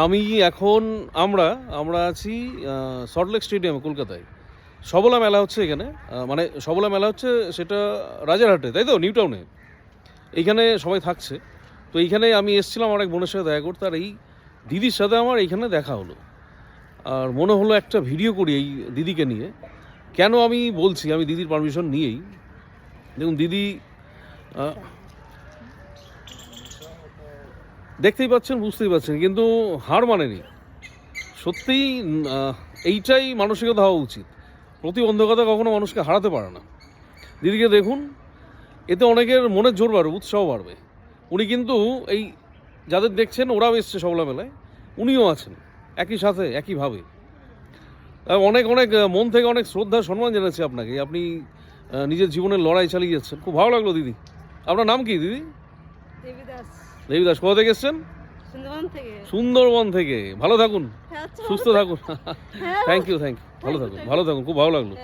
আমি এখন আমরা আমরা আছি সল্টলেক স্টেডিয়ামে কলকাতায়। সবলা মেলা হচ্ছে এখানে। মানে সবলা মেলা হচ্ছে সেটা রাজারহাটে, তাই তো? নিউ টাউনে। এইখানে সবাই থাকছে। তো এইখানে আমি এসেছিলাম আমার এক বোনের সাথে দেখা করতে, আর এই দিদির সাথে আমার এইখানে দেখা হলো। আর মনে হলো একটা ভিডিও করি এই দিদিকে নিয়ে। কেন আমি বলছি, আমি দিদির পারমিশন নিয়েই। দেখুন দিদি দেখতেই পাচ্ছেন, বুঝতেই পারছেন, কিন্তু হার মানেনি। সত্যিই এইটাই মানসিকতা হওয়া উচিত। প্রতিবন্ধকতা কখনো মানুষকে হারাতে পারে না। দিদিকে দেখুন, এতে অনেকের মনের জোর বাড়বে, উৎসাহ বাড়বে। উনি কিন্তু এই যাদের দেখছেন ওরাও এসছে সবলা মেলায়, উনিও আছেন একই সাথে একইভাবে। অনেক অনেক মন থেকে অনেক শ্রদ্ধা সম্মান জানাচ্ছি আপনাকে। আপনি নিজের জীবনের লড়াই চালিয়ে যাচ্ছেন, খুব ভালো লাগলো দিদি। আপনার নাম কি দিদি? দেবী দাস। কোথা থেকে এসছেন? সুন্দরবন থেকে। ভালো থাকুন, সুস্থ থাকুন। থ্যাংক ইউ, ভালো থাকুন, ভালো থাকুন, খুব ভালো লাগলো।